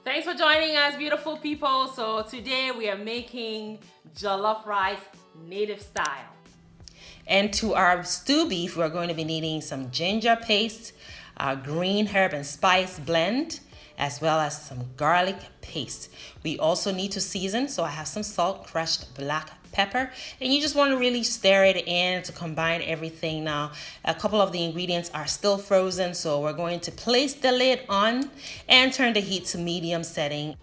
Thanks for joining us, beautiful people. So today we are making jollof rice native style. And to our stew beef, we're going to be needing some ginger paste, our green herb and spice blend, as well as some garlic paste. We also need to season, so I have some salt, crushed black pepper, and you just want to really stir it in to combine everything. Now, a couple of the ingredients are still frozen, so we're going to place the lid on and turn the heat to medium setting.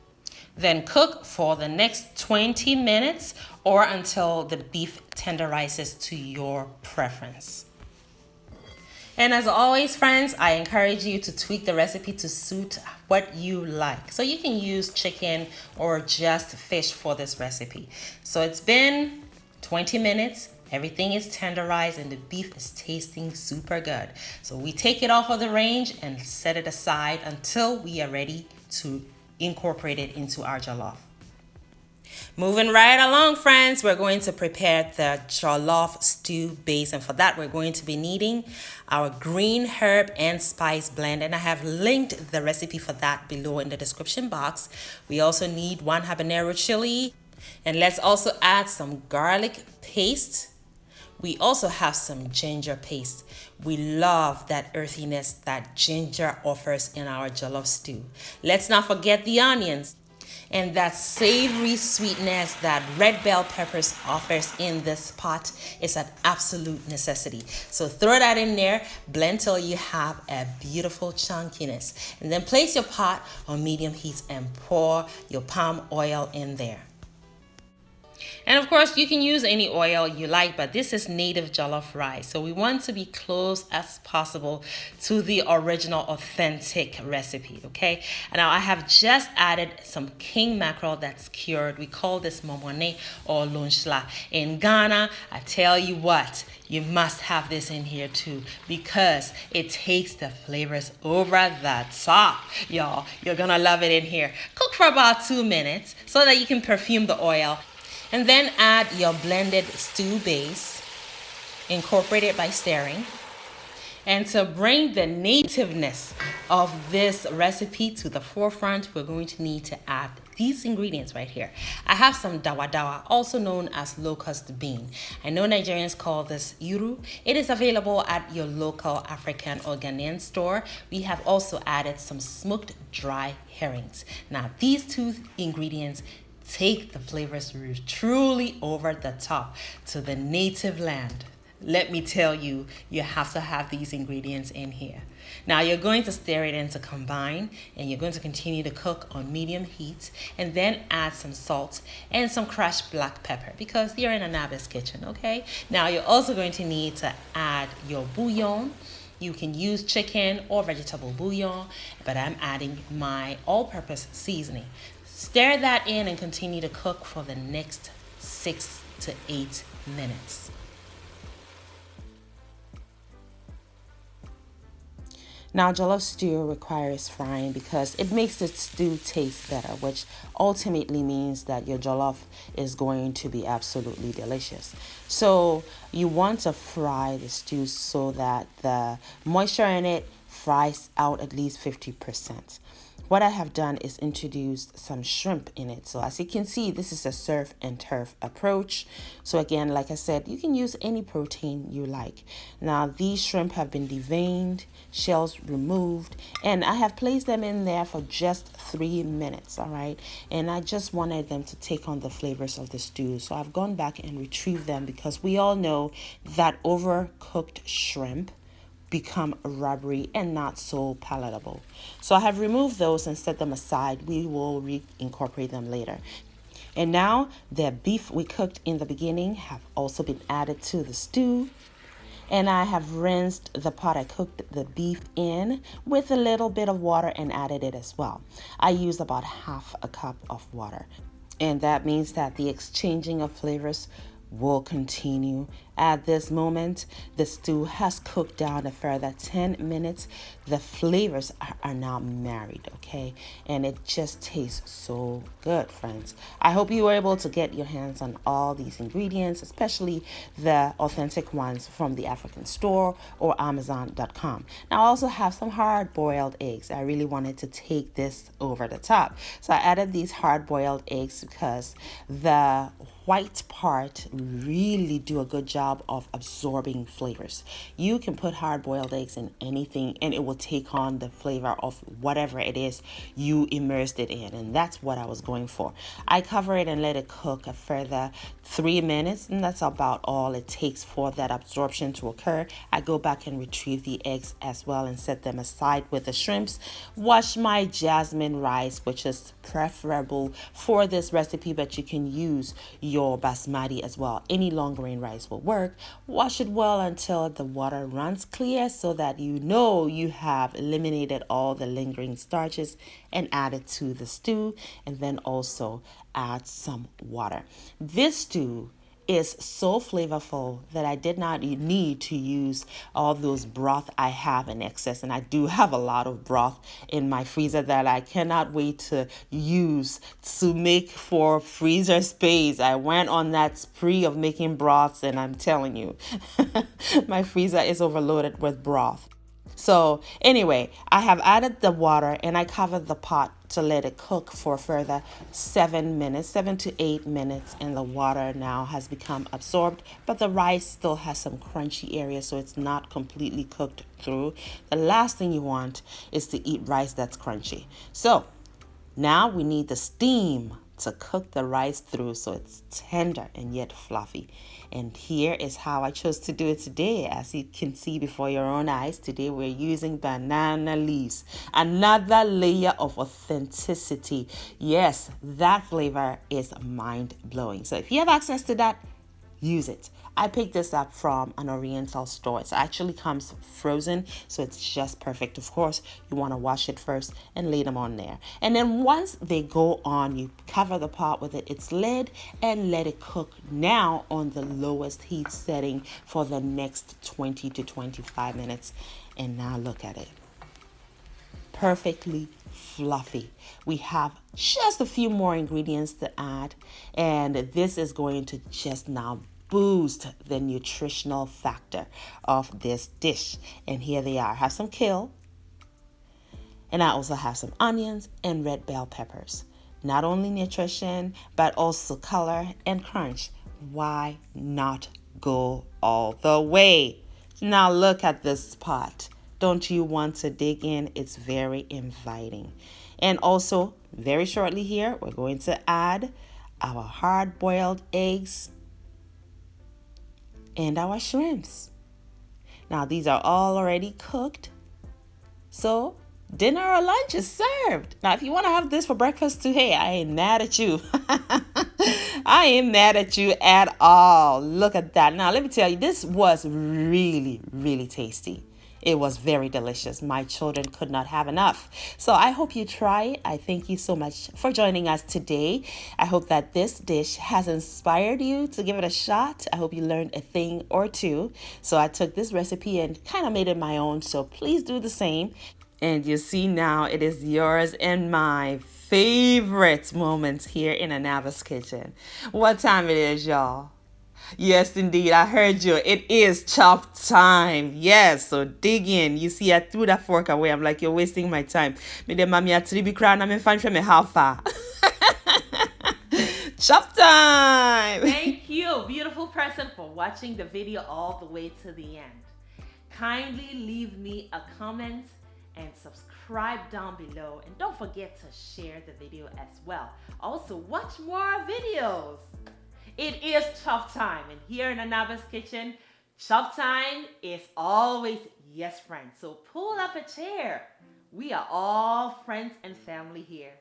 Then cook for the next 20 minutes or until the beef tenderizes to your preference. And as always, friends, I encourage you to tweak the recipe to suit what you like. So you can use chicken or just fish for this recipe. So it's been 20 minutes. Everything is tenderized and the beef is tasting super good. So we take it off of the range and set it aside until we are ready to incorporate it into our jollof. Moving right along, friends, we're going to prepare the jollof stew base, and for that we're going to be needing our green herb and spice blend, and I have linked the recipe for that below in the description box. We also need 1 habanero chili, and let's also add some garlic paste. We also have some ginger paste. We love that earthiness that ginger offers in our jollof stew. Let's not forget the onions and that savory sweetness that red bell peppers offers in this pot is an absolute necessity. So throw that in there, blend till you have a beautiful chunkiness, and then place your pot on medium heat and pour your palm oil in there. And of course, you can use any oil you like, but this is native jollof rice. So we want to be close as possible to the original authentic recipe, okay? And now I have just added some king mackerel that's cured. We call this momone or lunchla. In Ghana, I tell you what, you must have this in here too because it takes the flavors over the top. Y'all, you're gonna love it in here. Cook for about 2 minutes so that you can perfume the oil. And then add your blended stew base, incorporate it by stirring. And to bring the nativeness of this recipe to the forefront, we're going to need to add these ingredients right here. I have some dawadawa, also known as locust bean. I know Nigerians call this iru. It is available at your local African or Ghanaian store. We have also added some smoked dry herrings. Now, these 2 ingredients take the flavors truly over the top to the native land. Let me tell you, you have to have these ingredients in here. Now you're going to stir it in to combine, and you're going to continue to cook on medium heat, and then add some salt and some crushed black pepper because you're in a novice kitchen, okay? Now you're also going to need to add your bouillon. You can use chicken or vegetable bouillon, but I'm adding my all-purpose seasoning. Stir that in and continue to cook for the next 6 to 8 minutes. Now, jollof stew requires frying because it makes the stew taste better, which ultimately means that your jollof is going to be absolutely delicious. So you want to fry the stew so that the moisture in it fries out at least 50%. What I have done is introduced some shrimp in it. So as you can see, this is a surf and turf approach. So again, like I said, you can use any protein you like. Now, these shrimp have been deveined, shells removed, and I have placed them in there for just 3 minutes, all right? And I just wanted them to take on the flavors of the stew. So I've gone back and retrieved them because we all know that overcooked shrimp become rubbery and not so palatable. So I have removed those and set them aside. We will reincorporate them later. And now the beef we cooked in the beginning have also been added to the stew. And I have rinsed the pot I cooked the beef in with a little bit of water and added it as well. I used about half a cup of water. And that means that the exchanging of flavors will continue At this moment, the stew has cooked down a further 10 minutes. The flavors are now married, okay? And it just tastes so good, friends. I hope you were able to get your hands on all these ingredients, especially the authentic ones from the African store or Amazon.com. Now, I also have some hard-boiled eggs. I really wanted to take this over the top. So I added these hard-boiled eggs because the white part really do a good job of absorbing flavors. You can put hard-boiled eggs in anything and it will take on the flavor of whatever it is you immersed it in, and that's what I was going for. I cover it and let it cook a further 3 minutes, and that's about all it takes for that absorption to occur. I go back and retrieve the eggs as well and set them aside with the shrimps. Wash my jasmine rice, which is preferable for this recipe, but you can use your basmati as well. Any long grain rice will work. Wash it well until the water runs clear so that you know you have eliminated all the lingering starches, and add it to the stew, and then also add some water. This stew is so flavorful that I did not need to use all those broth I have in excess, and I do have a lot of broth in my freezer that I cannot wait to use to make for freezer space. I went on that spree of making broths, and I'm telling you, my freezer is overloaded with broth. So anyway, I have added the water and I covered the pot to let it cook for further 7 minutes, 7 to 8 minutes, and the water now has become absorbed, but the rice still has some crunchy areas, so it's not completely cooked through. The last thing you want is to eat rice that's crunchy. So now we need the steam to cook the rice through so it's tender and yet fluffy. And here is how I chose to do it today. As you can see before your own eyes, today we're using banana leaves. Another layer of authenticity. Yes, that flavor is mind-blowing. So if you have access to that, use it. I picked this up from an Oriental store. It actually comes frozen, so it's just perfect. Of course, you want to wash it first and lay them on there. And then once they go on, you cover the pot with its lid and let it cook now on the lowest heat setting for the next 20 to 25 minutes. And now look at it. Perfectly fluffy. We have just a few more ingredients to add, and this is going to just now boost the nutritional factor of this dish. And here they are. I have some kale, and I also have some onions and red bell peppers. Not only nutrition, but also color and crunch. Why not go all the way? Now look at this pot. Don't you want to dig in? It's very inviting. And also, very shortly here, we're going to add our hard-boiled eggs and our shrimps. Now, these are all already cooked. So, dinner or lunch is served. Now, if you want to have this for breakfast too, hey, I ain't mad at you. I ain't mad at you at all. Look at that. Now, let me tell you, this was really, really tasty. It was very delicious. My children could not have enough. So I hope you try it. I thank you so much for joining us today. I hope that this dish has inspired you to give it a shot. I hope you learned a thing or two. So I took this recipe and kind of made it my own. So please do the same. And you see now it is yours and my favorite moments here in Anava's kitchen. What time it is, y'all? Yes, indeed. I heard you. It is chop time. Yes. So dig in. You see, I threw that fork away. I'm like, you're wasting my time. Me de mami a tribi crown. I'm fine from me how far. Chop time. Thank you, beautiful person, for watching the video all the way to the end. Kindly leave me a comment and subscribe down below. And don't forget to share the video as well. Also, watch more videos. It is chop time, and here in Anava's kitchen, chop time is always yes, friends. So pull up a chair. We are all friends and family here.